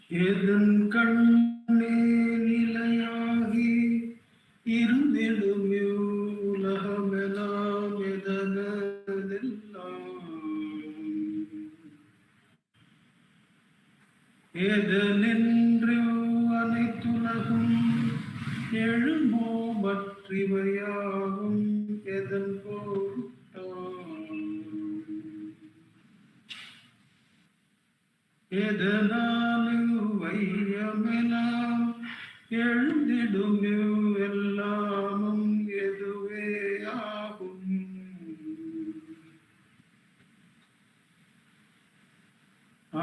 எதன் கண்ணே நிலையாகி இருந்திடும் உலகமெல்லாம் எதனென்று அனைத்துலகும் எழுமோ மற்றிவையாகும் எதன் எதனால் வையமெல்லாம் எழுந்திடும் எல்லாமும் எதுவே ஆகும்.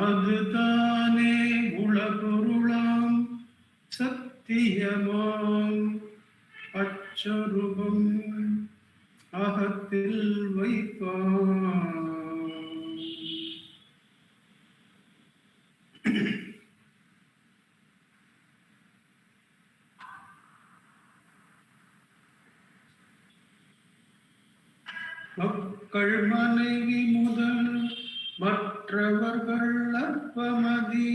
அதுதானே உலகுருளாம் சத்தியமாம் அச்சரூபம் அகத்தில் வைப்பான். மக்கள் மனைவி முதல் மற்றவர்கள் அற்பமதி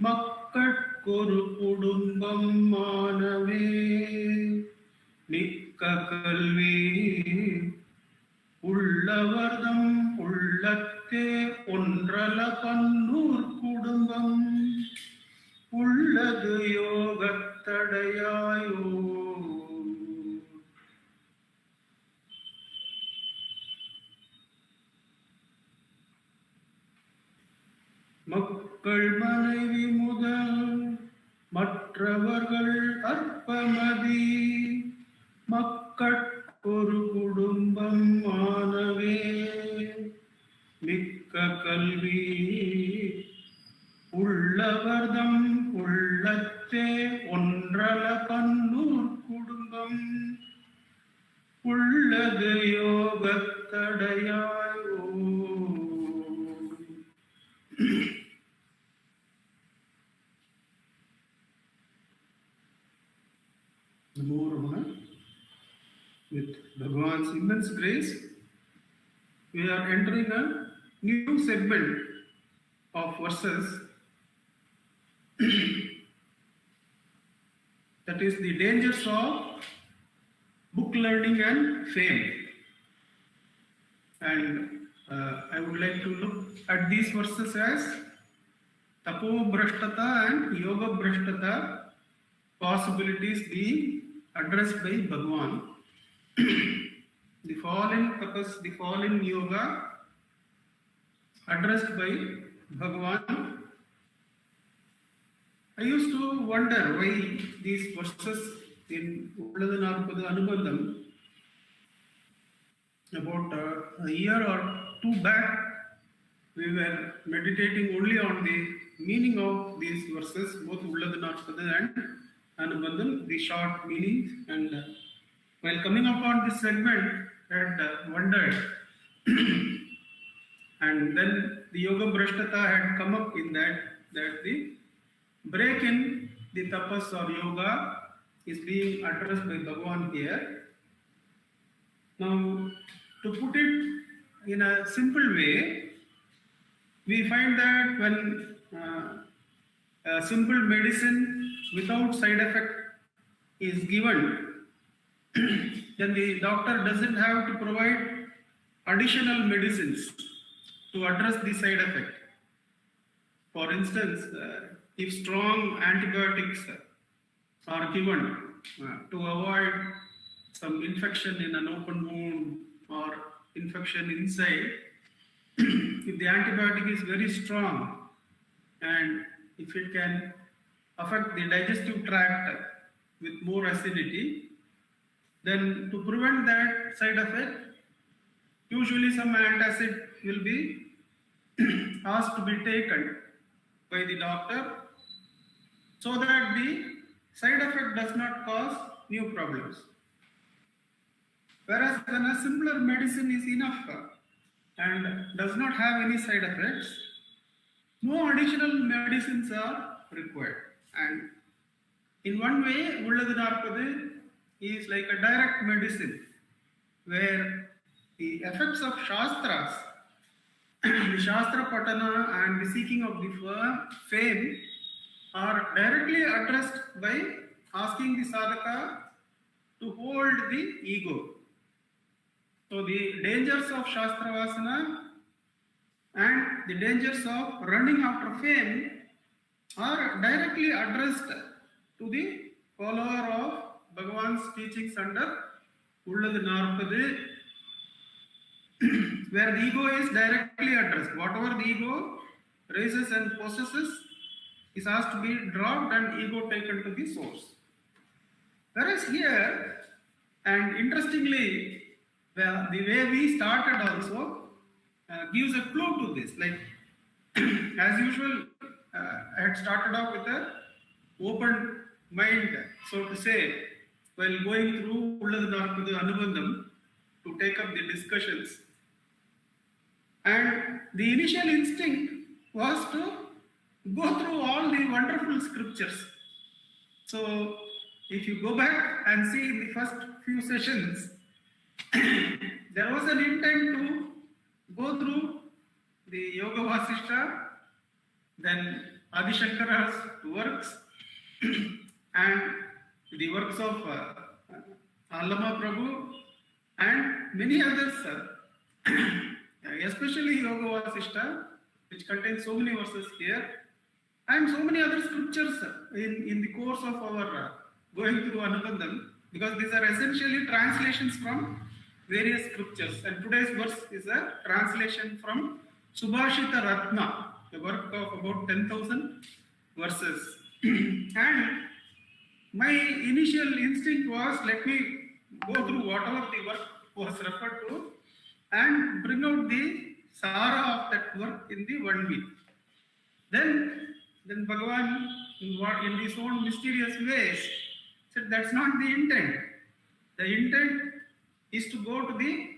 மக்கட்கொரு குடும்பம் மானவே மிக்க கல்வி உள்ளவர்தம் உள்ளத்தே ஒன்றல பன்னூர் குடும்பம் உள்ளது யோகத்தடையாயோ. மக்கள் மனைவி முதல் மற்றவர்கள் அற்பமதி மக்கட்கொரு குடும்பம் மானவே மிக்க கல்வி உள்ளவர்தம் உள்ளத்தே ஒன்றல பன்னூர் குடும்பம் உள்ளது யோகத்தடையாயோ. With Bhagavan's immense grace, we are entering a new segment of verses, that is the dangers of book learning and fame. And I would like to look at these verses as tapo brashtata and yoga brashtata possibilities being addressed by Bhagavan. The fallen tapas, the fallen yoga addressed by Bhagavan. I used to wonder why these verses in Ulladu, Narpadu, Anubandham, about a year or two back, we were meditating only on the meaning of these verses, both Ulladu, Narpadu and Anubandham, the short meanings, and while coming upon this segment, I had wondered, and then the yoga brashtata had come up in that the break in the tapas or yoga is being addressed by Bhagavan here. Now, to put it in a simple way, we find that when a simple medicine without side effect is given, then the doctor doesn't have to provide additional medicines to address the side effect. For instance, if strong antibiotics are given to avoid some infection in an open wound or infection inside, if the antibiotic is very strong and if it can affect the digestive tract with more acidity, then to prevent that side effect, usually some antacid will be asked to be taken by the doctor so that the side effect does not cause new problems. Whereas when a simpler medicine is enough and does not have any side effects, no additional medicines are required. And in one way, Ulladu Narpadu is like a direct medicine where the effects of Shastras, the Shastra Patana and the seeking of the fame are directly addressed by asking the sadhaka to hold the ego. So the dangers of Shastravasana and the dangers of running after fame are directly addressed to the follower of Bhagavan's teachings under Ulladu Narpadu, where the ego is directly addressed. Whatever the ego raises and possesses is asked to be dropped and ego taken to the source. Whereas here, and interestingly, the way we started also gives a clue to this. Like, as usual, I had started off with an open mind, so to say, while going through Ulladu Narpadu Anubandham to take up the discussions. And the initial instinct was to go through all the wonderful scriptures. So, if you go back and see in the first few sessions, there was an intent to go through the Yoga Vasishta, then Adi Shankara's works, and the works of Allama Prabhu, and many others, especially Yoga Vasishta, which contains so many verses here, and so many other scriptures in the course of our going through Anubandham, because these are essentially translations from various scriptures. And today's verse is a translation from Subhashita Ratna, a work of about 10,000 verses. And my initial instinct was, let me go through whatever the work was referred to and bring out the Sara of that work in the 1 week. Then Bhagavan, in his own mysterious ways, said that's not the intent. The intent is to go to the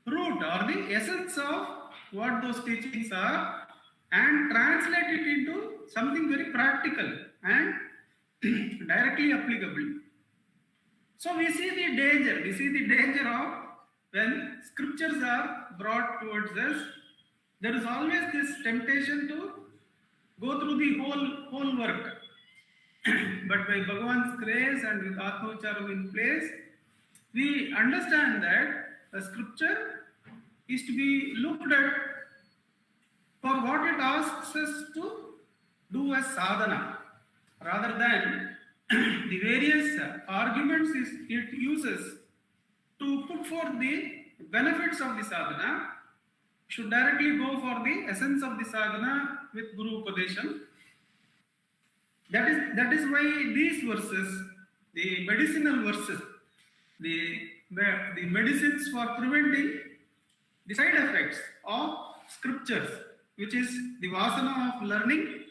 root or the essence of what those teachings are and translate it into something very practical and directly applicable. So we see the danger of when scriptures are brought towards us, there is always this temptation to go through the whole work. But by Bhagavan's grace and with Atma-Vicharam in place, we understand that the scripture is to be looked at for what it asks us to do as sadhana, rather than the various arguments it uses to put forth the benefits of the sadhana. Should directly go for the essence of the sadhana with Guru Upadesham. That is why these verses, the medicinal verses, the medicines for preventing the side effects of scriptures, which is the vasana of learning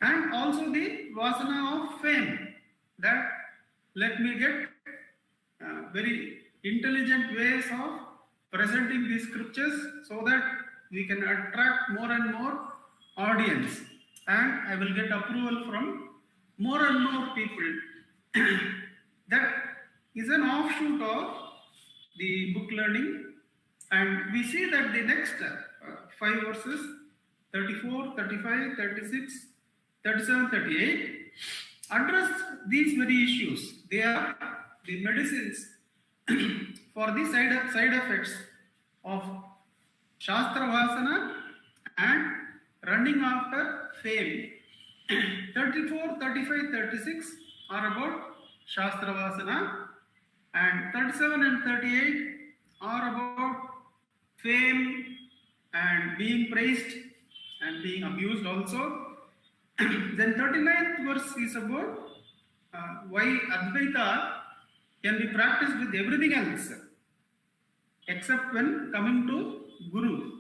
and also the vasana of fame, that let me get very intelligent ways of presenting these scriptures so that we can attract more and more audience, and I will get approval from more and more people. That is an offshoot of the book learning, and we see that the next 5 verses, 34, 35, 36, 37, 38, address these very issues. They are the medicines for the side effects of Shastra Vasana and running after fame. 34, 35, 36 are about Shastra Vasana, and 37 and 38 are about fame and being praised and being abused also. Then 39th verse is about why Advaita can be practiced with everything else except when coming to Guru.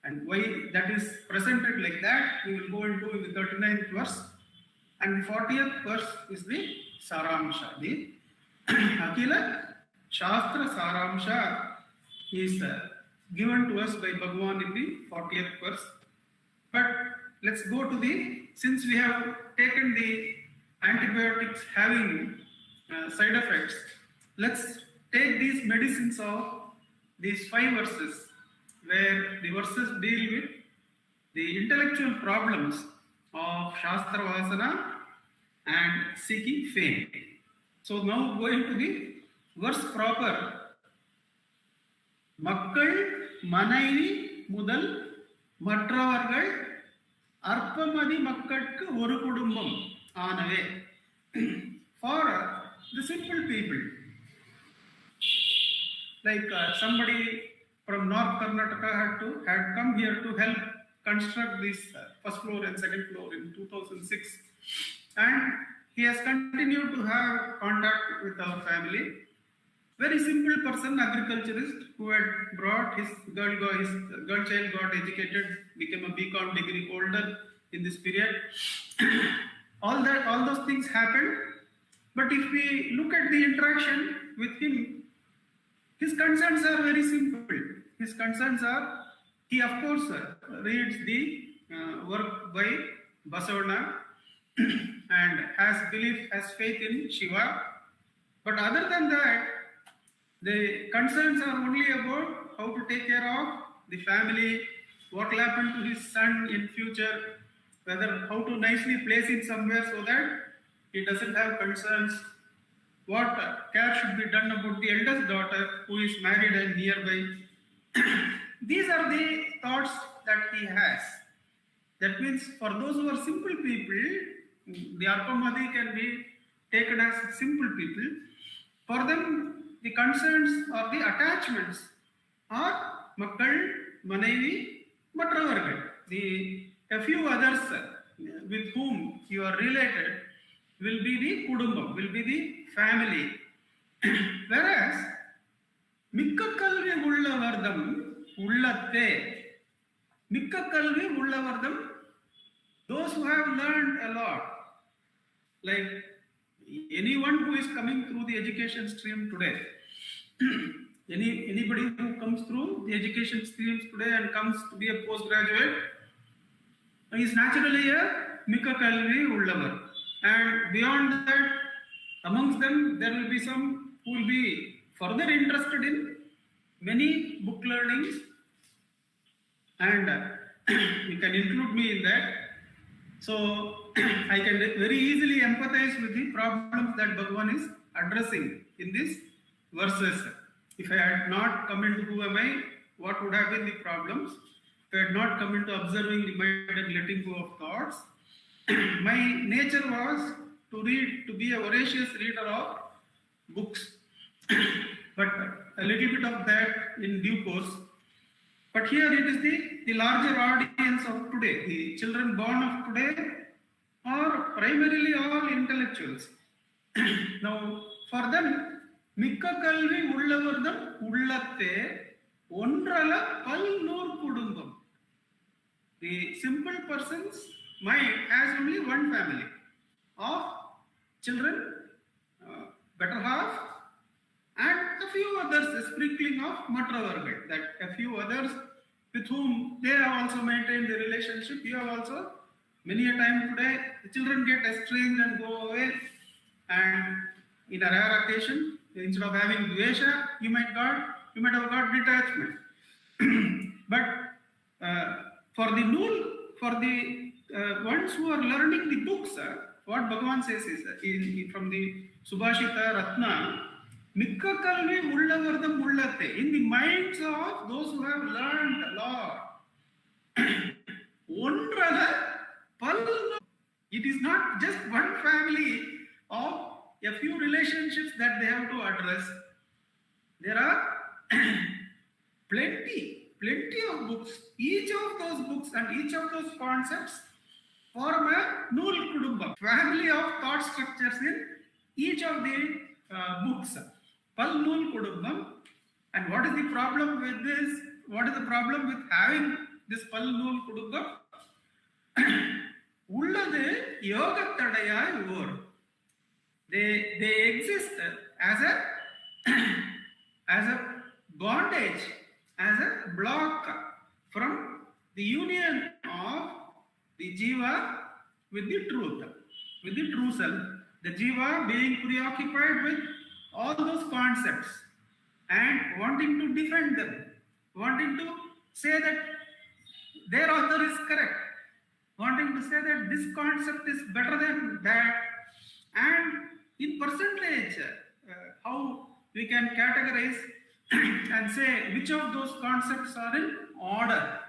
And why that is presented like that, we will go into in the 39th verse. And the 40th verse is the Saramsha. The Akila Shastra Saramsha is given to us by Bhagavan in the 40th verse. But let's go to since we have taken the antibiotics having side effects, let's take these medicines of these 5 verses, where the verses deal with the intellectual problems of Shastra Vasana and seeking fame. So now going to the verse proper. Makkal Manaivi Mudal Matravargal Arpamadi Makkatku Oru Kudumbam Anave. For the simple people, like somebody from North Karnataka had come here to help construct this first floor and second floor in 2006, and he has continued to have contact with our family. Very simple person, agriculturist, who had brought his girl child got educated, became a BCom degree holder in this period. All those things happened. But if we look at the interaction with him, his concerns are very simple. His concerns are, he of course reads the work by Basavana and has faith in Shiva. But other than that, the concerns are only about how to take care of the family, what will happen to his son in future, how to nicely place him somewhere so that he doesn't have concerns, what care should be done about the eldest daughter who is married and nearby. These are the thoughts that he has. That means for those who are simple people, the Arpamadi can be taken as simple people. For them, the concerns or the attachments are Makkal, Manaivi, Matravargal. A few others with whom you are related will be the Kudumbam, will be the family. Whereas, Mikka Kalvi Ullavardam Ullatte, Mikka Kalvi Ullavardam, those who have learned a lot, like anyone who is coming through the education stream today, anybody who comes through the education streams today and comes to be a postgraduate is naturally a Mikka Kalvi Ullavar. And beyond that, amongst them, there will be some who will be further interested in many book learnings, and you can include me in that. So I can very easily empathize with the problems that Bhagavan is addressing in these verses. If I had not come into who am I, what would have been the problems? If I had not come into observing the mind and letting go of thoughts, my nature was to read, to be a voracious reader of books. But a little bit of that in due course. But here it is the larger audience of today. The children born of today are primarily all intellectuals. Now, for them, Mikka Kalvi Ullavardam Ullatte Ondrala Palnur Kudumbam. The simple person's mind has only one family of children, better half, and a few others, a sprinkling of Matravargal, that a few others with whom they have also maintained the relationship. You have also, many a time today, the children get estranged and go away, and in a rare occasion, instead of having dvesha, you might have got detachment. But for the ones who are learning the books, what Bhagavan says is from the Subhashita Ratna, Mikka Kalvi Ullavardam Ullatte, in the minds of those who have learned a lot. It is not just one family of a few relationships that they have to address. There are plenty of books. Each of those books and each of those concepts form a Nul Kudumbam, family of thought structures in each of the books. Pal Nul Kudumbam. And what is the problem with this? What is the problem with having this Pal Nul Kudumbam? Ulladu Yogattadayai Vor. They exist as a bondage, as a block from the union of the jiva with the truth, with the true self. The jiva being preoccupied with all those concepts and wanting to defend them, wanting to say that their author is correct. wanting to say that this concept is better than that, and in percentage, how we can categorize and say which of those concepts are in order.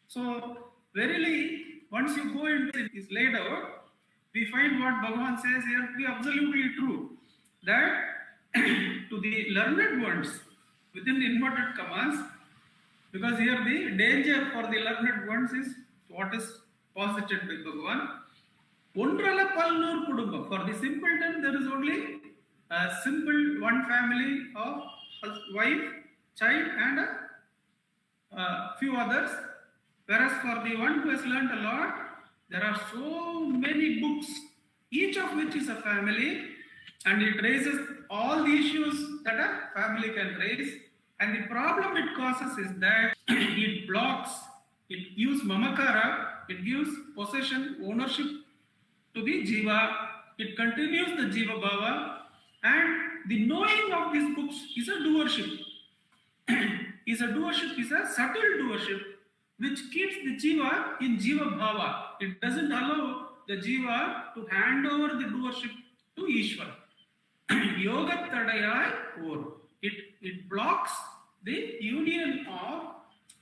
So, verily, once you go into it is laid out, we find what Bhagavan says here to be absolutely true. That to the learned ones, within inverted commas, because here the danger for the learned ones is what is posited by Bhagavan. Ondrala palnur kudumbam. For the simpleton, there is only a simple one family of wife, child, and a few others. Whereas for the one who has learned a lot, there are so many books, each of which is a family, and it raises all the issues that a family can raise. And the problem it causes is that it blocks, it gives mamakara, it gives possession, ownership to the jiva, it continues the jiva bhava, and the knowing of these books is a doership. Is a subtle doership which keeps the jiva in jiva bhava. It doesn't allow the jiva to hand over the doership to Ishvara. Yoga tadayai or it blocks the union of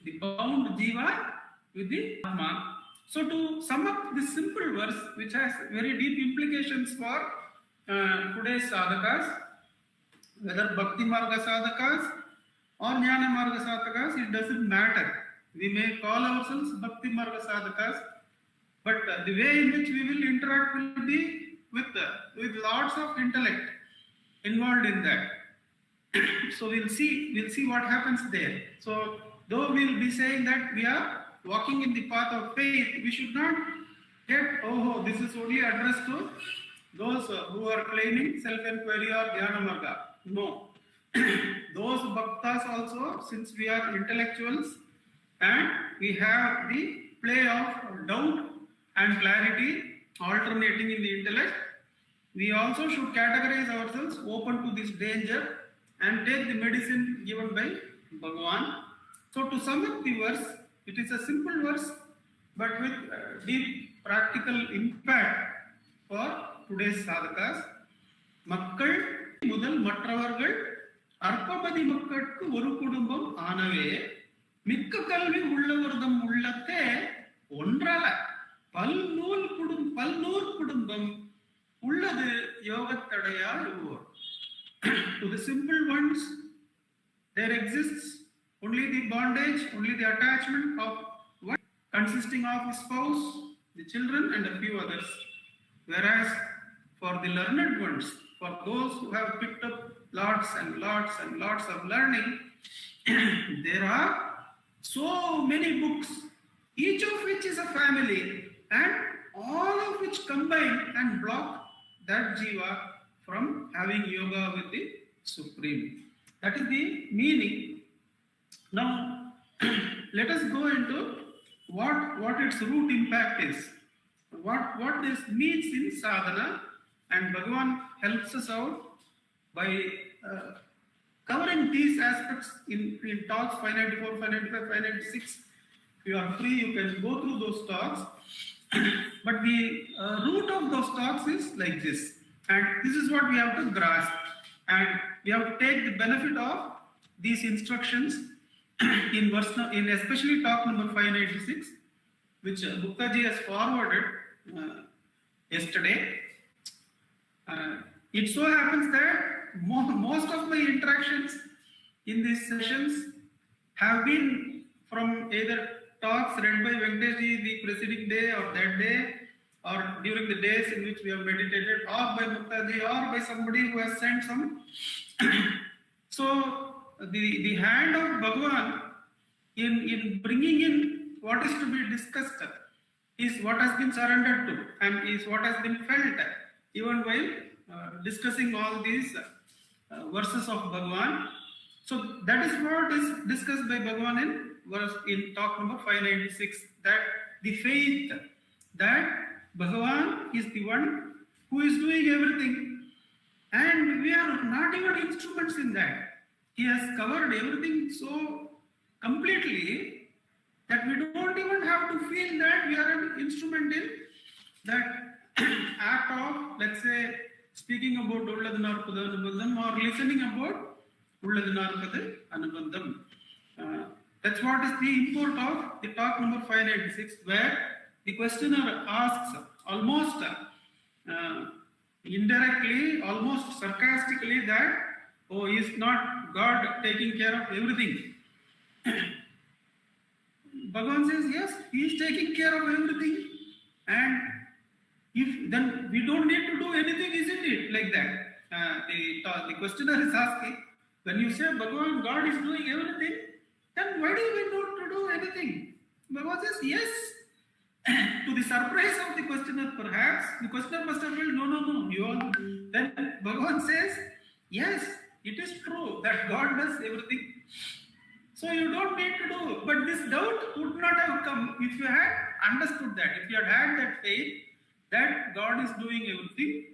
the bound jiva with the Atma. So to sum up this simple verse, which has very deep implications for today's sadhakas, whether bhakti marga sadhakas or jnana marga sadhakas, it doesn't matter. We may call ourselves bhakti marga sadhakas, but the way in which we will interact will be with lots of intellect involved in that. So we'll see what happens there. So though we'll be saying that we are walking in the path of faith, we should not get, oh, this is only addressed to those who are claiming self-inquiry or dhyana marga. No. Those bhaktas also, since we are intellectuals and we have the play of doubt and clarity alternating in the intellect, we also should categorize ourselves open to this danger and take the medicine given by Bhagavan. So to sum up the verse, it is a simple verse but with deep practical impact for today's sadhakas. Makkal mudal matravargal arpamadi makkadku oru kudumbam aanave mikka kalvi ullavardam ullatte ondrala palnoor kudumbam ulladu yogattadayar. To the simple ones, there exists only the bondage, only the attachment of one, consisting of a spouse, the children, and a few others. Whereas for the learned ones, for those who have picked up lots and lots and lots of learning, there are so many books, each of which is a family, and all of which combine and block that jiva from having yoga with the Supreme. That is the meaning. Now, let us go into what its root impact is. What this means in sadhana, and Bhagavan helps us out by covering these aspects in talks 594, 595, 596. If you are free, you can go through those talks. But the root of those talks is like this. And this is what we have to grasp. And we have to take the benefit of these instructions in especially talk number 596, which Guptaji has forwarded yesterday. It so happens that most of my interactions in these sessions have been from either talks read by Venkateshji the preceding day or that day, or during the days in which we have meditated, or by Muktaji, or by somebody who has sent some. So the hand of Bhagavan in bringing in what is to be discussed is what has been surrendered to and is what has been felt even while discussing all these verses of Bhagavan. So that is what is discussed by Bhagavan in talk number 596, that the faith that Bhagavan is the one who is doing everything, and we are not even instruments in that. He has covered everything so completely that we don't even have to feel that we are an instrument in that act of, let's say, speaking about Ulladu Narpadu Anubandham or listening about Ulladu Narpadu Anubandham. That's what is the import of the talk number 596, where the questioner asks almost indirectly, almost sarcastically that, oh, is not God taking care of everything? Bhagavan says, yes, he is taking care of everything. And if then we don't need to do anything, isn't it? Like that. The questioner is asking, when you say Bhagavan, God is doing everything, then why do we not to do anything? Bhagavan says, yes. To the surprise of the questioner, perhaps, the questioner must have felt, no, you all. Then Bhagavan says, yes, it is true that God does everything. So you don't need to do. But this doubt would not have come if you had understood that. If you had had that faith that God is doing everything,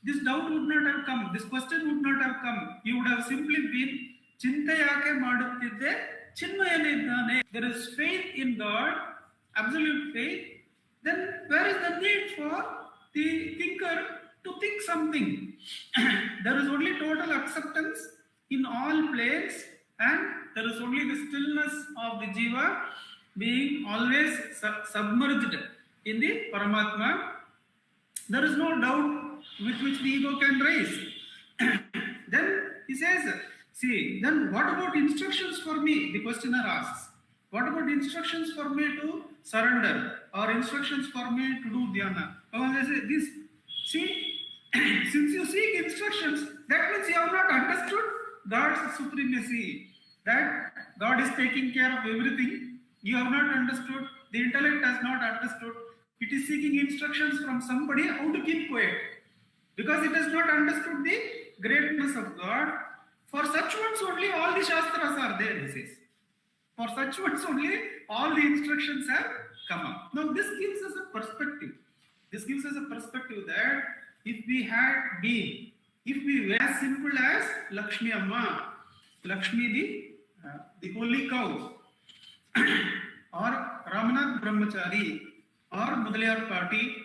this doubt would not have come. This question would not have come. You would have simply been, Chintayake maduttidde chinmayanidane. There is faith in God, absolute faith. Then where is the need for the thinker to think something? There is only total acceptance in all planes, and there is only the stillness of the jiva being always submerged in the Paramatma. There is no doubt with which the ego can raise. Then he says, see, then what about instructions for me? The questioner asks, what about instructions for me to surrender or instructions for me to do dhyana? I say this, see, since you seek instructions, that means you have not understood God's supremacy, that God is taking care of everything. You have not understood, the intellect has not understood. It is seeking instructions from somebody how to keep quiet, because it has not understood the greatness of God. For such ones only all the Shastras are there, he says. For such ones only all the instructions have come up. Now this gives us a perspective. This gives us a perspective that if we had been, if we were as simple as Lakshmi Amma, Lakshmi the holy cow, or Ramanath Brahmachari, or Mudaliyar Party,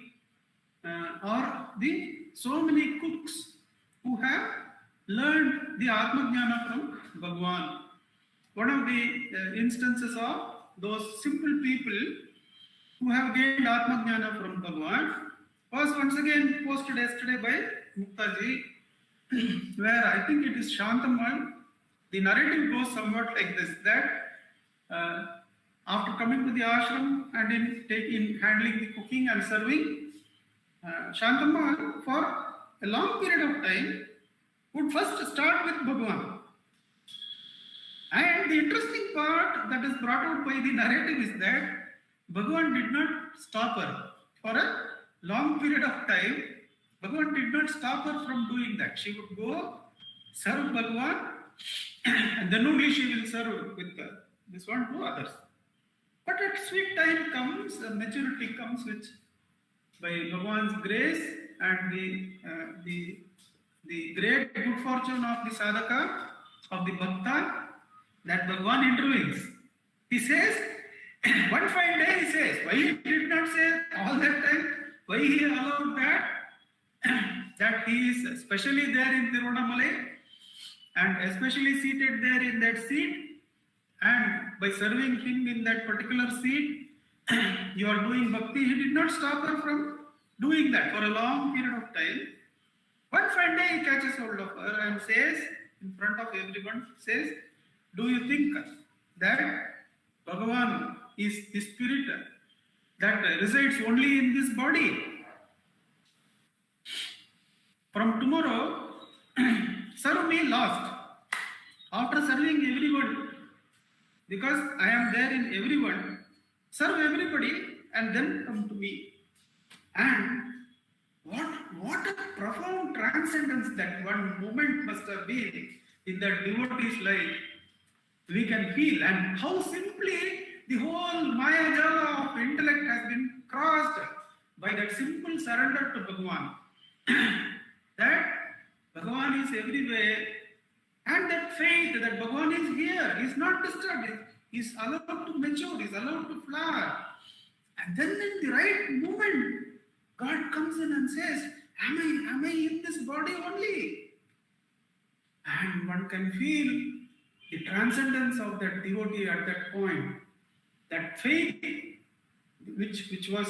or the so many cooks who have learned the Atma Jnana from Bhagwan. One of the instances of those simple people who have gained Atma Jnana from Bhagwan was once again posted yesterday by Muktaji, where I think it is Shantamal. The narrative goes somewhat like this, that after coming to the ashram and in handling the cooking and serving, Shantamal for a long period of time would first start with Bhagwan. And the interesting part that is brought out by the narrative is that Bhagwan did not stop her. For a long period of time, Bhagwan did not stop her from doing that. She would go serve Bhagwan, and then only she will serve with this one to others. But at sweet time comes, maturity comes, which by Bhagwan's grace and the great good fortune of the sadhaka, of the bhakta, that Bhagwan intervenes. He says, one fine day he says, why he did not say all that time, why he allowed that, that he is especially there in Tiruvannamalai and especially seated there in that seat, and by serving him in that particular seat, you are doing bhakti. He did not stop her from doing that for a long period of time. One fine day he catches hold of her and says, in front of everyone, says, do you think that Bhagavan is the spirit that resides only in this body? From tomorrow, serve me last. After serving everyone, because I am there in everyone, serve everybody and then come to me. And what a profound transcendence that one moment must have been in that devotee's life. We can feel, and how simply the whole Maya Jala of intellect has been crossed by that simple surrender to Bhagavan. That Bhagavan is everywhere, and that faith that Bhagavan is here is not disturbed. is allowed to mature, is allowed to flower. And then in the right moment, God comes in and says, am I in this body only? And one can feel the transcendence of that devotee at that point. That faith, which was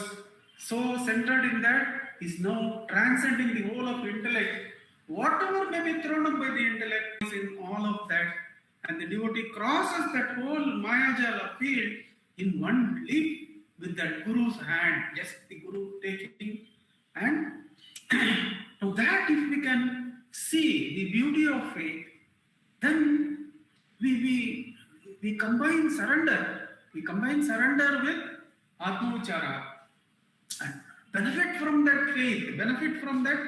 so centered in that, is now transcending the whole of intellect. Whatever may be thrown up by the intellect is in all of that. And the devotee crosses that whole Mayajala field in one leap with that Guru's hand, just the Guru taking. And now that if we can see the beauty of faith, then we combine surrender. We combine surrender with Atma-Uchara. And benefit from that faith, benefit from that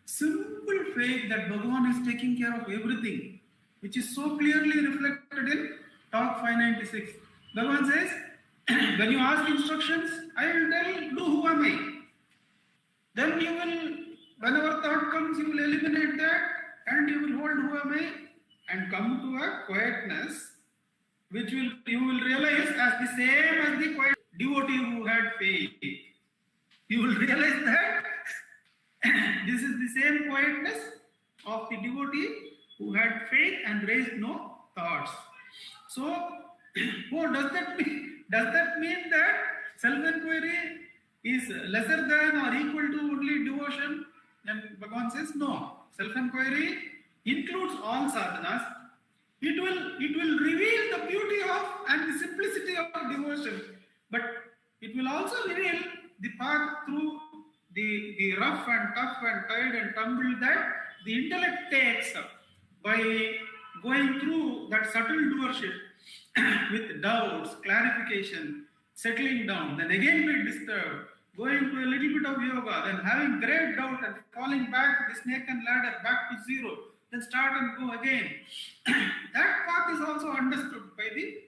simple faith that Bhagavan is taking care of everything, which is so clearly reflected in Talk 596. Bhagavan says, when you ask instructions, I will tell, do who am I? Then you will, whenever thought comes, you will eliminate that and you will hold who am I and come to a quietness, which you will realize as the same as the quiet devotee who had faith. You will realize that this is the same quietness of the devotee who had faith and raised no thoughts. So, what does that mean? Does that mean that self-inquiry is lesser than or equal to only devotion? And Bhagavan says no. Self-inquiry includes all sadhanas. It will reveal the beauty of and the simplicity of devotion, but it will also reveal the path through the rough and tough and tired and tumble that the intellect takes by going through that subtle doership with doubts, clarification, settling down, then again be disturbed, going to a little bit of yoga, then having great doubt and falling back the snake and ladder back to zero, then start and go again. That path is also understood by the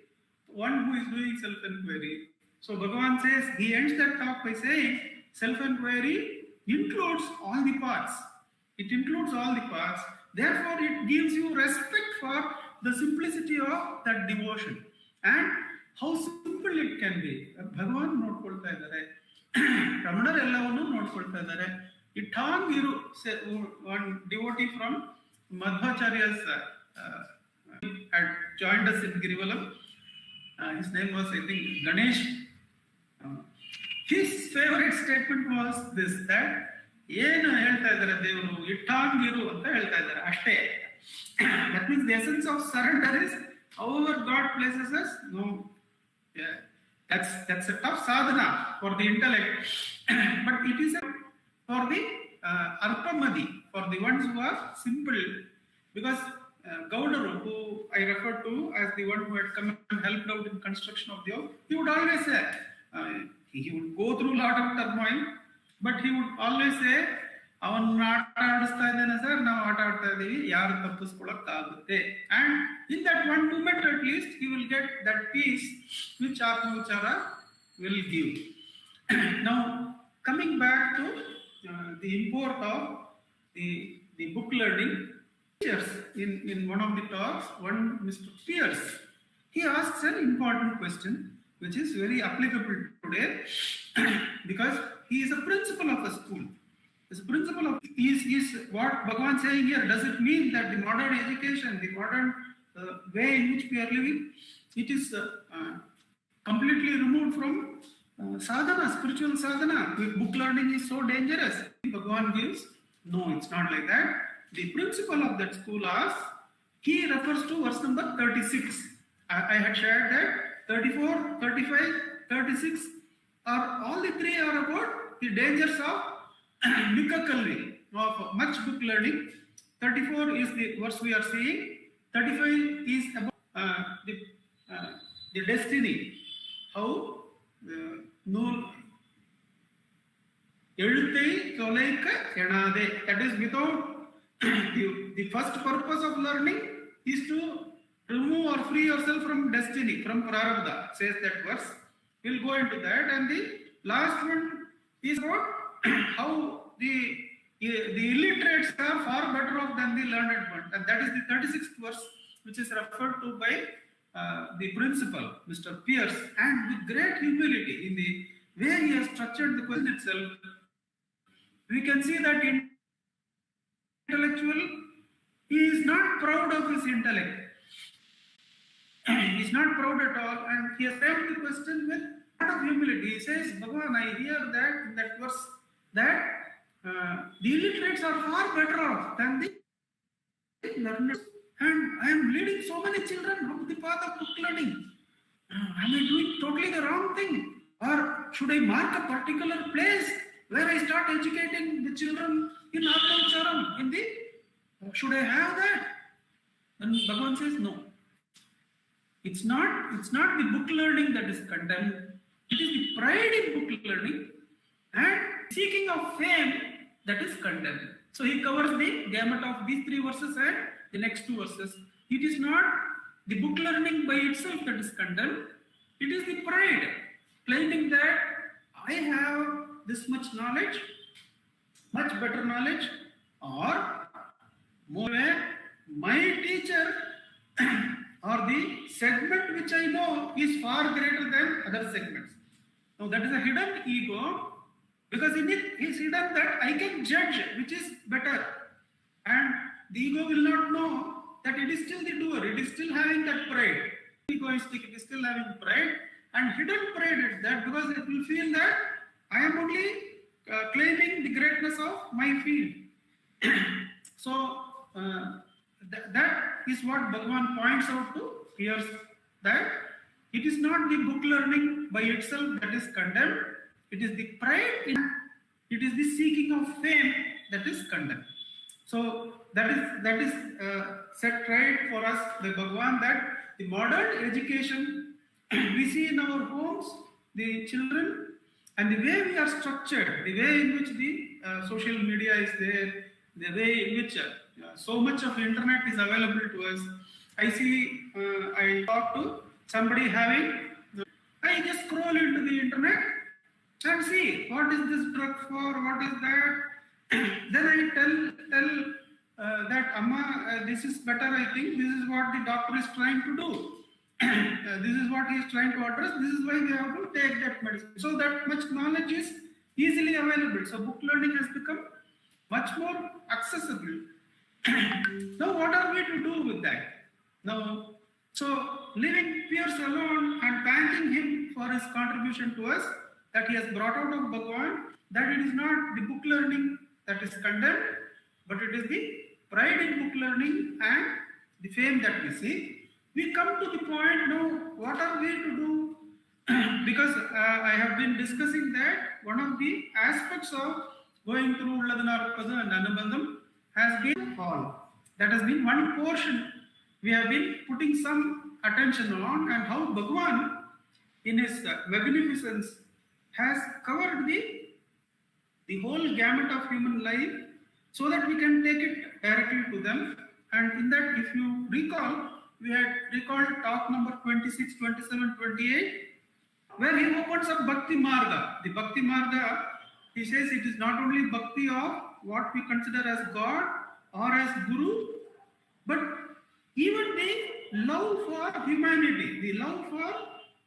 one who is doing self-inquiry. So Bhagavan says, he ends that talk by saying, self-inquiry includes all the paths. It includes all the paths. Therefore, it gives you respect for the simplicity of that devotion and how simple it can be. Bhagavan ನೋಡ್ಕೊಳ್ತಾ ಇದ್ದಾರೆ, ರಮಣರೆಲ್ಲವನ್ನು ನೋಡ್ಕೊಳ್ತಾ ಇದ್ದಾರೆ. Ithangiru, one devotee from Madhvacharya's had joined us in Girivalam. His name was, I think, Ganesh. His favorite statement was this, that ಏನು ಹೇಳ್ತಾ ಇದ್ದಾರೆ ದೇವರು, ಇಟ್ಟಾಂಗಿರು ಅಂತ ಹೇಳ್ತಾ ಇದ್ದಾರೆ ಅಷ್ಟೇ. That means the essence of surrender is however God places us. No, yeah, that's a tough sadhana for the intellect, but it is for the arpamadi, for the ones who are simple. Because Gaudaru, who I referred to as the one who had come and helped out in construction of the house, he would always say, he would go through a lot of turmoil, but he would always say, ಅವನು ಆಟ ಆಡಿಸ್ತಾ ಇದ್ದಾನೆ sir, ನಾವು ಆಟ ಆಡ್ತಾ ಇದ್ದೀವಿ, ಯಾರು ತಪ್ಪಿಸ್ಕೊಳಕ್ಕಾಗುತ್ತೆ. And in that one moment at least, he will get that peace which Atma-Uchara will give. Now, coming back to the import of the book learning, in one of the talks, one Mr. Pierce, he asks an important question which is very applicable today because he is a principal of a school. This principle of is what Bhagavan is saying here. Does it mean that the modern education, the modern way in which we are living, it is completely removed from sadhana, spiritual sadhana? Book learning is so dangerous. Bhagavan gives, no, it's not like that. The principle of that school asks, he refers to verse number 36. I had shared that 34, 35, 36 are all the three are about the dangers of Mikakalvi, of much book learning. 34 is the verse we are seeing. 35 is about the destiny. How that is without the first purpose of learning is to remove or free yourself from destiny, from prarabdha, says that verse. We'll go into that. And the last one is about how the illiterates are far better off than the learned one. And that is the 36th verse, which is referred to by the principal, Mr. Pierce, and with great humility in the way he has structured the question itself, we can see that intellectual, he is not proud of his intellect. He is not proud at all, and he has framed the question with a lot of humility. He says, Bhagavan, I hear that in that verse that the illiterates are far better off than the learned, and I am leading so many children up the path of book learning. Am I doing totally the wrong thing? Or should I mark a particular place where I start educating the children in Acknowledgments? In the should I have that? And Bhagavan says no. It's not the book learning that is condemned. It is the pride in book learning and seeking of fame that is condemned. So he covers the gamut of these 3 verses and the next 2 verses. It is not the book learning by itself that is condemned. It is the pride, claiming that I have this much knowledge, much better knowledge, or more, my teacher or the segment which I know is far greater than other segments. Now that is a hidden ego, because in it is hidden that I can judge which is better, and the ego will not know that it is still the doer, it is still having that pride. Egoistic, it is still having pride, and hidden pride is that because it will feel that I am only claiming the greatness of my field. So that is what Bhagavan points out to Pierce, that it is not the book learning by itself that is condemned, it is the pride, it is the seeking of fame that is condemned. So that is set right for us by Bhagavan, that the modern education we see in our homes, the children, and the way we are structured, the way in which the social media is there, the way in which so much of internet is available to us. I see, I talk to somebody having, I just scroll into the internet and see what is this drug for, what is that. Then I tell that Amma, this is better, I think, this is what the doctor is trying to do. This is what he is trying to address, this is why we have to take that medicine. So that much knowledge is easily available. So book learning has become much more accessible. Now what are we to do with that? Now, so leaving Pierce alone and thanking him for his contribution to us, that he has brought out of Bhagavan, that it is not the book learning that is condemned, but it is the pride in book learning and the fame that we see. We come to the point now, what are we to do? Because I have been discussing that one of the aspects of going through Ulladu, Narpadu and Anubandham has been all. That has been one portion we have been putting some attention on, and how Bhagavan in his magnificence has covered the whole gamut of human life so that we can take it directly to them. And in that, if you recall, we had recalled talk number 26, 27, 28, where he opens up Bhakti Marga. The Bhakti Marga, he says it is not only Bhakti of what we consider as God or as Guru, but even the love for humanity, the love for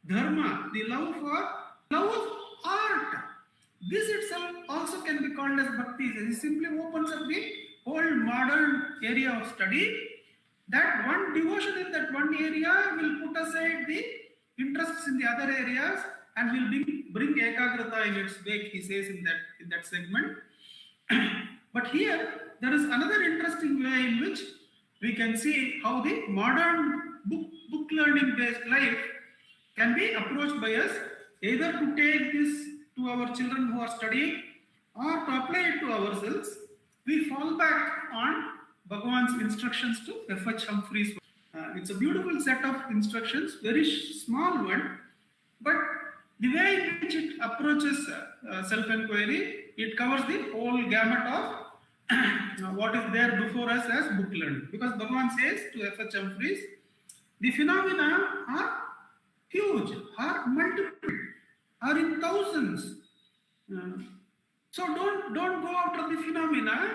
Dharma, the love of art. This itself also can be called as Bhakti. He simply opens up the whole modern area of study, that one devotion in that one area will put aside the interests in the other areas and will bring ekagrata in its wake, he says in that segment. But here there is another interesting way in which we can see how the modern book learning based life can be approached by us, either to take this to our children who are studying or to apply it to ourselves. We fall back on Bhagavan's instructions to F.H. Humphreys. It's a beautiful set of instructions, very small one, but the way in which it approaches self-inquiry, it covers the whole gamut of what is there before us as book learning. Because Bhagavan says to F.H. Humphreys, the phenomena are huge, are multiple, are in thousands. So don't go after the phenomena.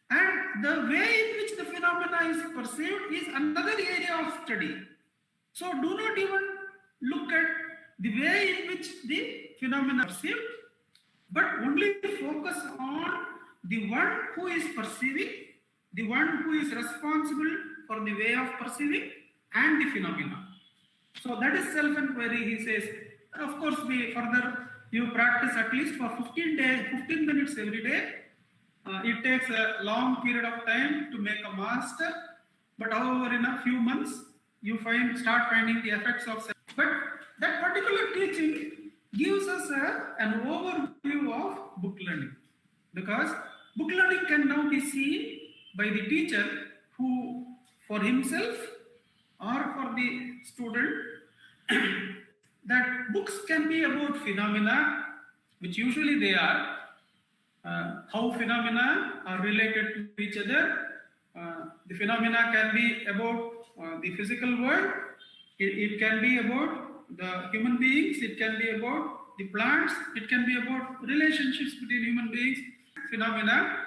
And the way in which the phenomena is perceived is another area of study. So do not even look at the way in which the phenomena are perceived, but only focus on the one who is perceiving, the one who is responsible for the way of perceiving and the phenomena. So that is self-inquiry, he says. Of course, you practice at least for 15 minutes every day. It takes a long period of time to make a master, but however, in a few months, you start finding the effects of self. But that particular teaching gives us an overview of book learning, because book learning can now be seen by the teacher who, for himself or for the student, that books can be about phenomena, which usually they are, how phenomena are related to each other. The phenomena can be about the physical world, it can be about the human beings, it can be about the plants, it can be about relationships between human beings, phenomena.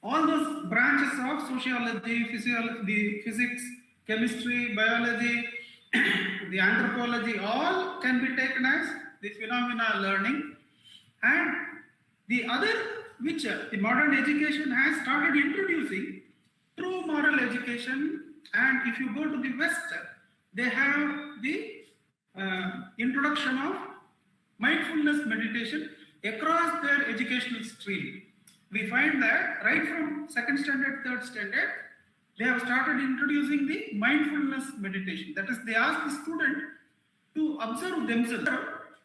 All those branches of sociology, the physics, chemistry, biology, the anthropology, all can be taken as the phenomena learning. And the other, which the modern education has started introducing, true moral education. And if you go to the West, they have the introduction of mindfulness meditation across their educational stream. We find that right from second standard, third standard, they have started introducing the mindfulness meditation. That is, they ask the student to observe themselves,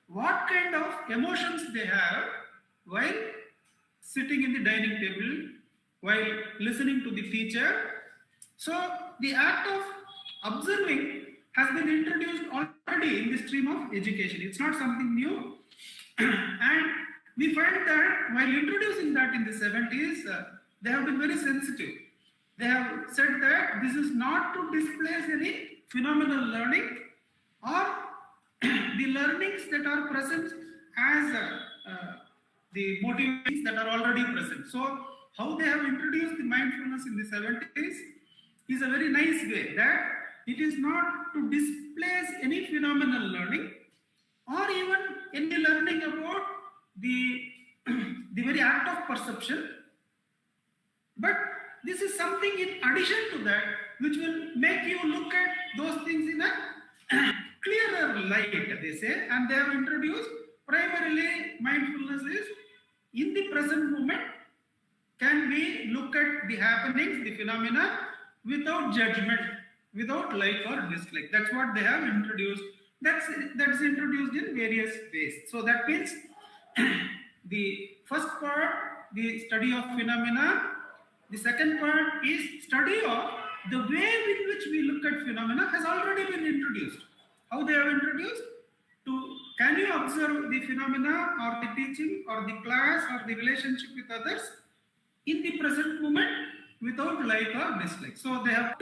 what kind of emotions they have while sitting in the dining table, while listening to the teacher. So the act of observing has been introduced already in the stream of education. It's not something new. And we find that while introducing that in the 70s, they have been very sensitive. They have said that this is not to displace any phenomenal learning or the learnings that are present as the motivations that are already present. So how they have introduced the mindfulness in the 70s is a very nice way, that it is not to displace any phenomenal learning or even any learning about the very act of perception, but this is something in addition to that which will make you look at those things in a clearer light, they say. And they have introduced primarily mindfulness is in the present moment. Can we look at the happenings, the phenomena, without judgment, without like or dislike? That's what they have introduced. That's introduced in various ways. So that means the first part, the study of phenomena. The second part is study of the way in which we look at phenomena has already been introduced. How they have introduced? Can you observe the phenomena or the teaching or the class or the relationship with others in the present moment without like or dislike? So they have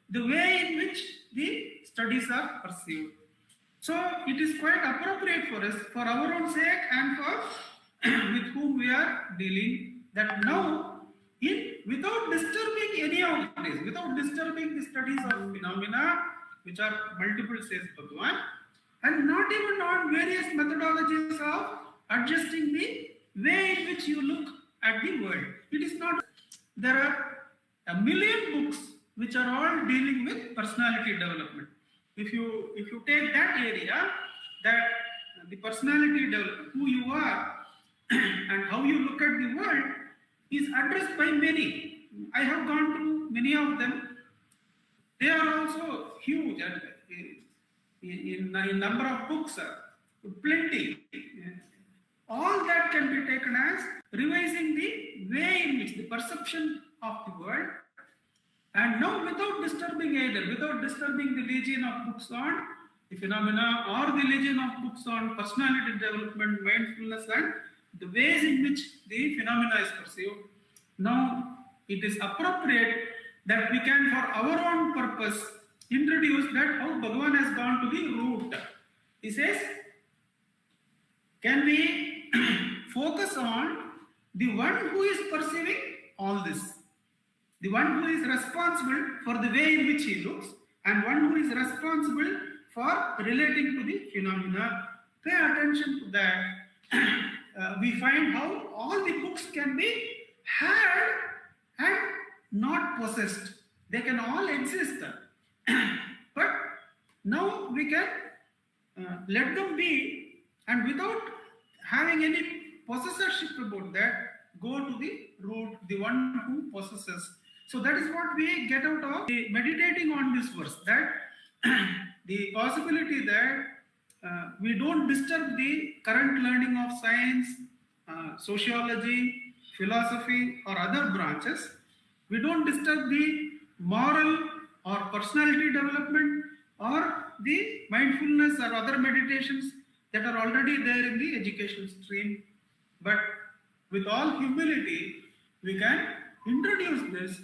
the way in which the studies are perceived. So it is quite appropriate for us, for our own sake and for with whom we are dealing, that now, without disturbing any of this, without disturbing the studies of phenomena, which are multiple, says Bhagavan, and not even on various methodologies of adjusting the way in which you look at the world. It is not. There are a million books which are all dealing with personality development. If you take that area, that the personality development, who you are and how you look at the world, is addressed by many. I have gone through many of them. They are also huge in number of books, plenty. All that can be taken as revising the way in which the perception of the world, and now without disturbing the legion of books on the phenomena or the legion of books on personality development, mindfulness, and the ways in which the phenomena is perceived. Now it is appropriate that we can, for our own purpose, introduce that how Bhagavan has gone to the root. He says, can we focus on the one who is perceiving all this. The one who is responsible for the way in which he looks, and one who is responsible for relating to the phenomena. Pay attention to that. We find how all the books can be had and not possessed. They can all exist. But now we can let them be, and without having any possessorship about that, go to the root, the one who possesses. So that is what we get out of meditating on this verse, that the possibility that we don't disturb the current learning of science, sociology, philosophy, or other branches. We don't disturb the moral or personality development or the mindfulness or other meditations that are already there in the educational stream. But with all humility, we can introduce this.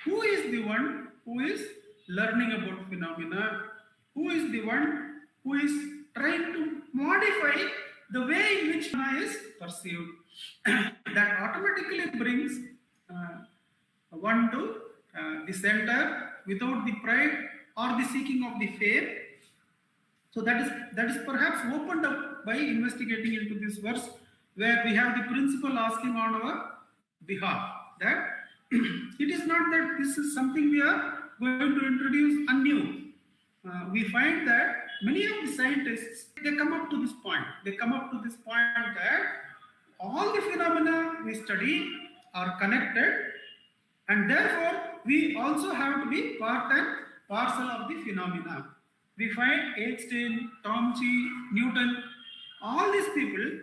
Who is the one who is learning about phenomena? Who is the one who is trying to modify the way in which phenomena is perceived? That automatically brings one to the center without the pride or the seeking of the fame. So that is perhaps opened up by investigating into this verse, where we have the principle asking on our behalf, that it is not that this is something we are going to introduce anew. We find that many of the scientists, they come up to this point. They come up to this point that all the phenomena we study are connected, and therefore we also have to be part and parcel of the phenomena. We find Einstein, Tomchi, Newton, all these people,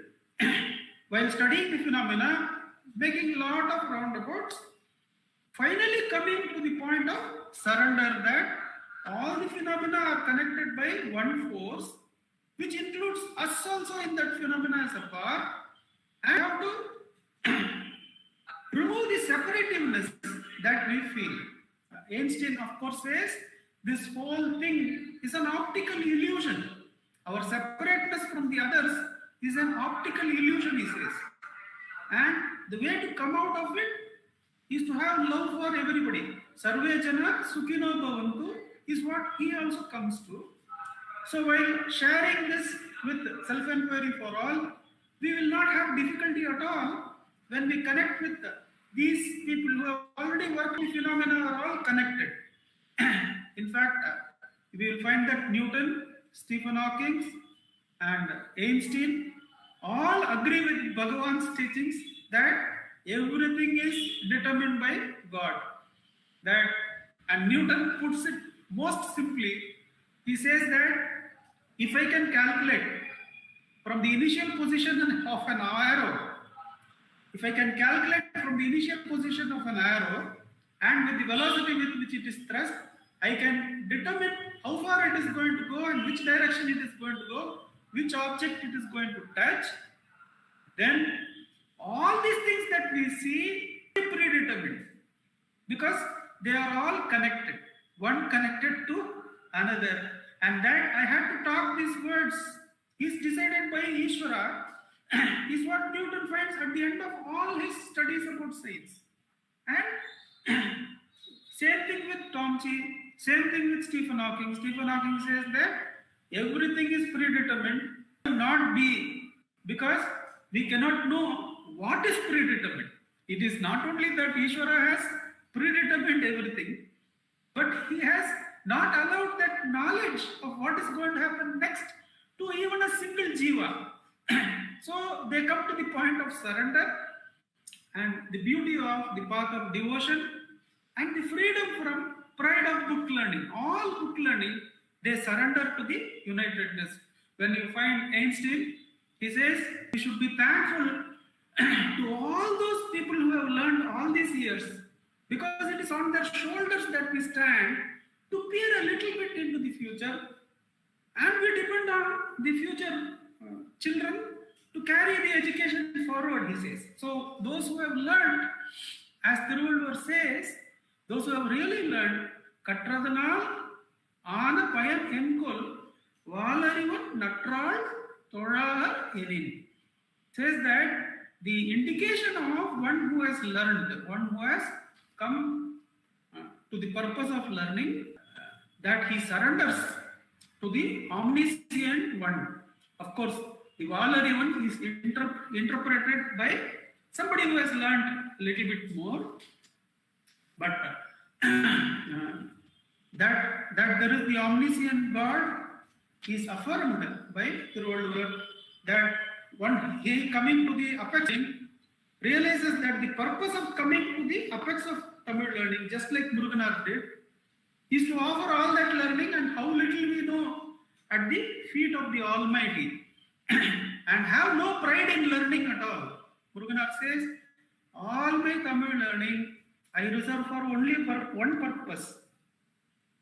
while studying the phenomena, making a lot of roundabouts, finally coming to the point of surrender, that all the phenomena are connected by one force, which includes us also in that phenomena as a part, and have to remove the separativeness that we feel. Einstein, of course, says this whole thing is an optical illusion. Our separateness from the others is an optical illusion, he says. And the way to come out of it is to have love for everybody. Sarve jana sukhino bhavantu is what he also comes to. So while sharing this with self-inquiry for all, we will not have difficulty at all when we connect with these people who have already worked with phenomena are all connected. In fact, we will find that Newton, Stephen Hawking, and Einstein all agree with Bhagavan's teachings that everything is determined by God. That, and Newton puts it most simply. He says that if I can calculate from the initial position of an arrow, if I can calculate from the initial position of an arrow and with the velocity with which it is thrust, I can determine how far it is going to go and which direction it is going to go, which object it is going to touch. Then all these things that we see are predetermined, because they are all connected, one connected to another. And that I had to talk these words is decided by Ishvara, is what Newton finds at the end of all his studies about science. And same thing with Tomchi, same thing with Stephen Hawking. Stephen Hawking says that everything is predetermined, not be, because we cannot know what is predetermined. It is not only that Ishvara has predetermined everything, but he has not allowed that knowledge of what is going to happen next to even a single jiva. So they come to the point of surrender, and the beauty of the path of devotion and the freedom from pride of book learning. All book learning, they surrender to the unitedness. When you find Einstein, he says we should be thankful to all those people who have learned all these years, because it is on their shoulders that we stand to peer a little bit into the future, and we depend on the future children to carry the education forward, he says. So those who have learned, as Tiruvannamalai says, those who have really learned, Katradanal, Ana Payan Enkol, Valarivan Natral Torahar Elin, says that the indication of one who has learned, one who has come to the purpose of learning, that he surrenders to the omniscient one. Of course, the Valari one is interpreted by somebody who has learned a little bit more, but that there is the omniscient God is affirmed by Tiruvannamalai, that one he coming to the apex realizes that the purpose of coming to the apex of Tamil learning, just like Muruganar did, is to offer all that learning and how little we know at the feet of the Almighty and have no pride in learning at all. Muruganar says, all my Tamil learning I reserve for only one purpose,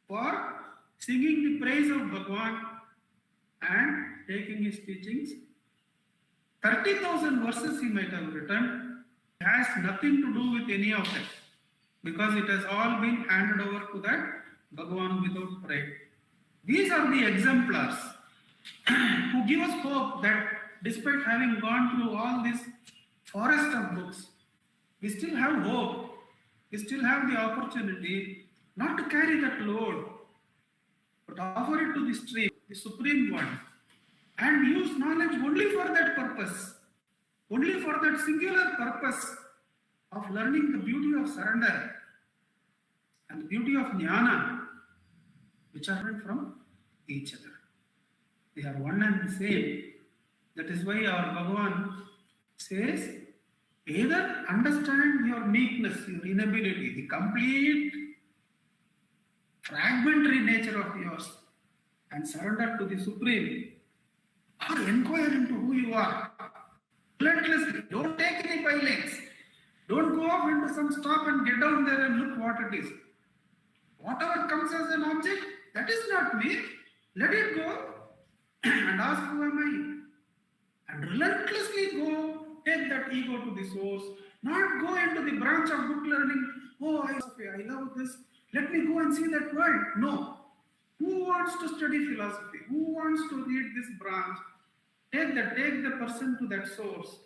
for singing the praise of Bhagwan and taking his teachings. 30,000 verses he might have written, has nothing to do with any of it, because it has all been handed over to that Bhagwan without pride. These are the exemplars who give us hope that despite having gone through all this forest of books, we still have hope. We still have the opportunity not to carry that load, but offer it to the stream, the Supreme One, and use knowledge only for that purpose, only for that singular purpose of learning the beauty of surrender and the beauty of jnana, which are different from each other. They are one and the same. That is why our Bhagavan says, either understand your meekness, your inability, the complete fragmentary nature of yours, and surrender to the Supreme, or inquire into who you are relentlessly. Don't take any bylines. Don't go off into some stop and get down there and look what it is. Whatever comes as an object, that is not me. Let it go and ask, who am I? And relentlessly go, take that ego to the source. Not go into the branch of book learning. Oh, I love this. Let me go and see that world. No. Who wants to study philosophy? Who wants to read this branch? Take the person to that source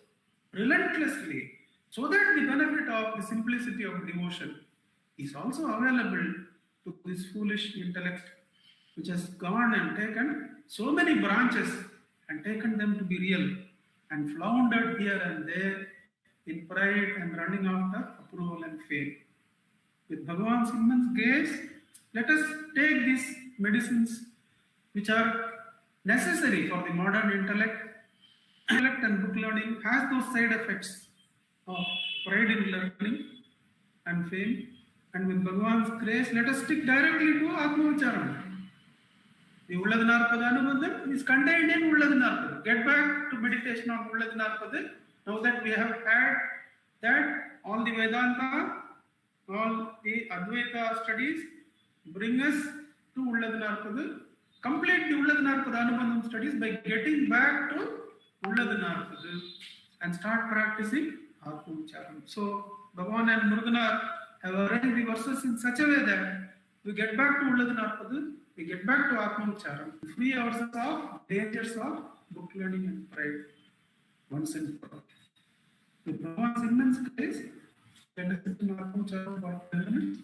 relentlessly, so that the benefit of the simplicity of devotion is also available to this foolish intellect, which has gone and taken so many branches and taken them to be real and floundered here and there in pride and running after approval and fame. With Bhagavan's immense grace, let us take these medicines which are necessary for the modern intellect. Intellect and book learning has those side effects of pride in learning and fame. And with Bhagavan's grace, let us stick directly to Atma-Vicharam. The Ulladu Narpadu Anubandham is contained in Ulladu Narpadu. Get back to meditation on Ulladu Narpadu. Now that we have had that, all the Vedanta, all the Advaita studies, bring us to Ulladu Narpadu. Complete the Ulladu Narpadu Anubandham studies by getting back to Ulladu Narpadu and start practicing Atma-Vicharam. So, Bhagavan and Muruganar have arranged the verses in such a way that we get back to Ulladu Narpadu, we get back to Atma-Vicharam, free ourselves of dangers of book learning and pride once and for all. With Bhagavan's immense grace, let us sit in Atma-Vicharam for 10 minutes.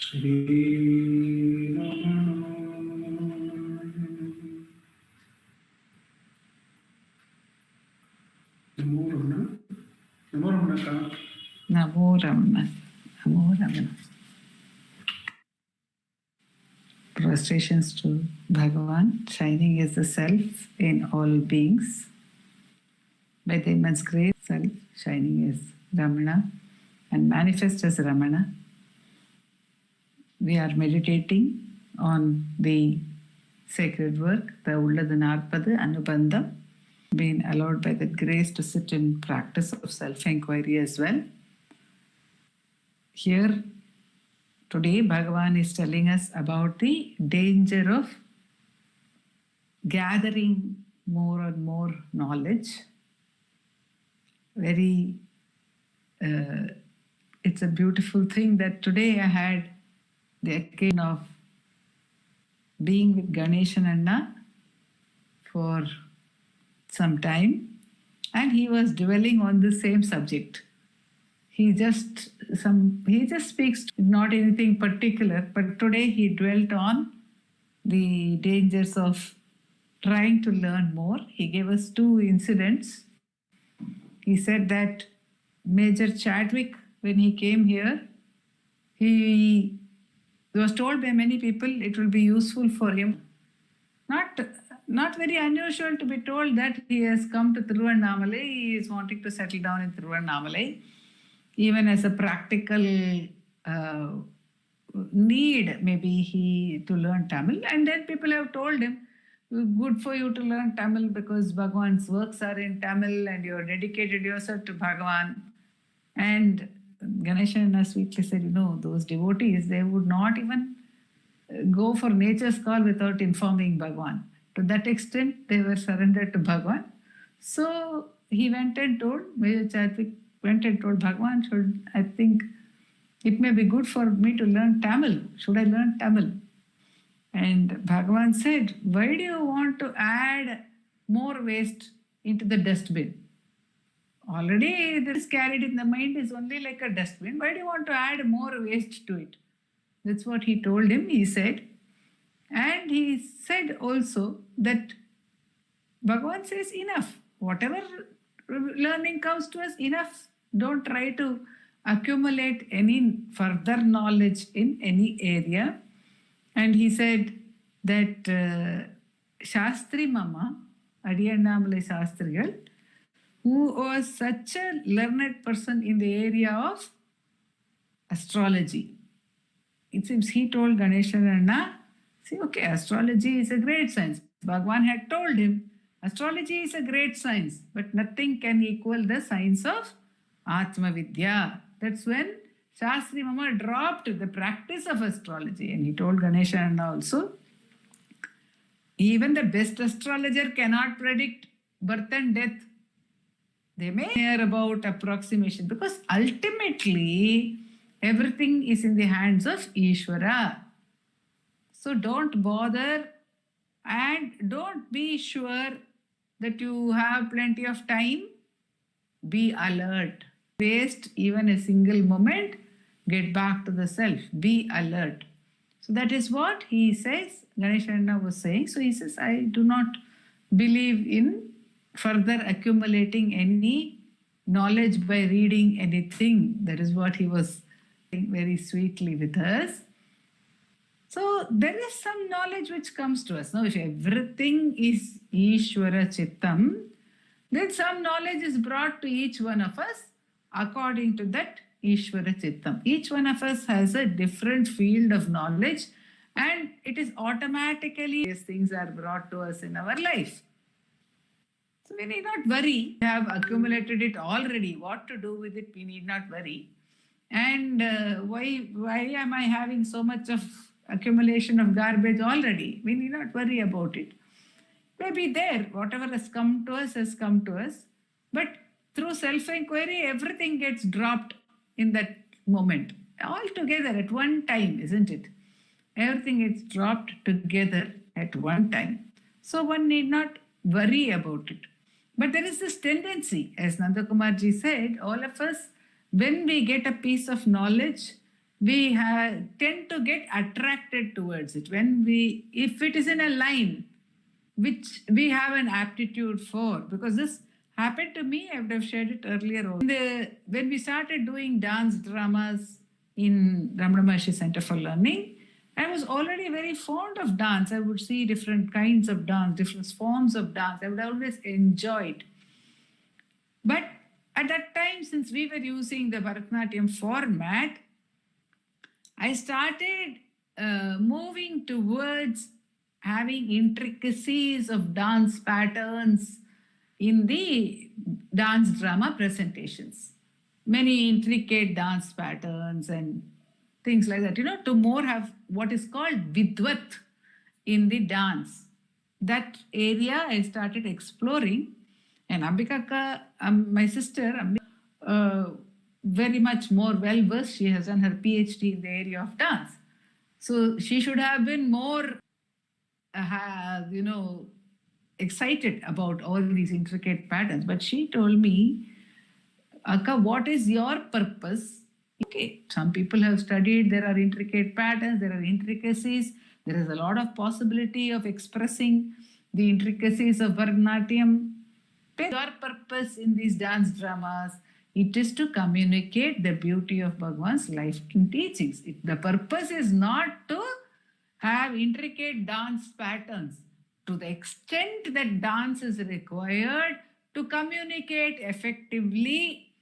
Shri Ramana. Namo Ramana. Namo Ramana. Namo Ramana. Namo Ramana. Prostrations to Bhagavan, shining as the self in all beings. By the immense grace, self shining as Ramana and manifest as Ramana. We are meditating on the sacred work, the Ulladu Narpadu, Anubandham, being allowed by that grace to sit in practice of self-inquiry as well. Here, today, Bhagavan is telling us about the danger of gathering more and more knowledge. It's a beautiful thing that today I had the occasion of being with Ganesh and Anna for some time, and he was dwelling on the same subject. He just speaks not anything particular, but today he dwelt on the dangers of trying to learn more. He gave us two incidents. He said that Major Chadwick, when he came here, he was told by many people it will be useful for him. Not very unusual to be told that he has come to Tiruvannamalai, he is wanting to settle down in Tiruvannamalai, even as a practical need, maybe to learn Tamil. And then people have told him, good for you to learn Tamil because Bhagavan's works are in Tamil and you have dedicated yourself to Bhagavan. And Ganesha and sweetly said, those devotees, they would not even go for nature's call without informing Bhagavan. To that extent, they were surrendered to Bhagavan. So he went and told, Major Chadwick went and told Bhagavan, I think it may be good for me to learn Tamil. Should I learn Tamil? And Bhagavan said, why do you want to add more waste into the dustbin? Already this carried in the mind is only like a dustbin. Why do you want to add more waste to it? That's what he told him, he said. And he said also that Bhagavan says enough. Whatever learning comes to us, enough. Don't try to accumulate any further knowledge in any area. And he said that Shastri Mama, Adiyannamalai Shastrigal, who was such a learned person in the area of astrology. It seems he told Ganesha and Anna, see, okay, astrology is a great science. Bhagavan had told him, astrology is a great science, but nothing can equal the science of Atma Vidya. That's when Shastri Mama dropped the practice of astrology. And he told Ganesha and Anna also, even the best astrologer cannot predict birth and death. They may hear about approximation because ultimately everything is in the hands of Ishvara. So don't bother and don't be sure that you have plenty of time. Be alert. Waste even a single moment. Get back to the self. Be alert. So that is what he says, Ganesha Anna was saying. So he says, I do not believe in further accumulating any knowledge by reading anything. That is what he was saying very sweetly with us. So there is some knowledge which comes to us. Now, if everything is Ishvara Chittam, then some knowledge is brought to each one of us according to that Ishvara Chittam. Each one of us has a different field of knowledge and it is automatically these things are brought to us in our life. So we need not worry. We have accumulated it already. What to do with it, we need not worry. And why am I having so much of accumulation of garbage already? We need not worry about it. Maybe there, whatever has come to us has come to us. But through self-inquiry, everything gets dropped in that moment. All together at one time, isn't it? Everything gets dropped together at one time. So one need not worry about it. But there is this tendency, as Nandakumarji said, all of us, when we get a piece of knowledge, we tend to get attracted towards it. If it is in a line which we have an aptitude for, because this happened to me, I would have shared it earlier on. When we started doing dance dramas in Ramanasramam for Learning, I was already very fond of dance. I would see different kinds of dance, different forms of dance. I would always enjoy it. But at that time, since we were using the Bharatanatyam format, I started moving towards having intricacies of dance patterns in the dance drama presentations. Many intricate dance patterns and things like that, to more have what is called vidvat in the dance. That area I started exploring, and Ambika, my sister, very much more well versed. She has done her PhD in the area of dance. So she should have been more, excited about all these intricate patterns. But she told me, Akka, what is your purpose? Okay, some people have studied, there are intricate patterns, there are intricacies, there is a lot of possibility of expressing the intricacies of Bharatanatyam. Your purpose in these dance dramas, it is to communicate the beauty of Bhagwan's life and teachings. The purpose is not to have intricate dance patterns. To the extent that dance is required to communicate effectively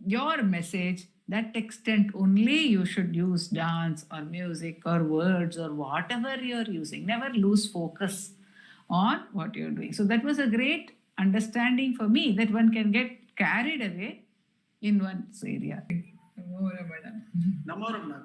your message, that extent only you should use dance or music or words or whatever you're using. Never lose focus on what you're doing. So that was a great understanding for me, that one can get carried away in one's area. Namo Ramana.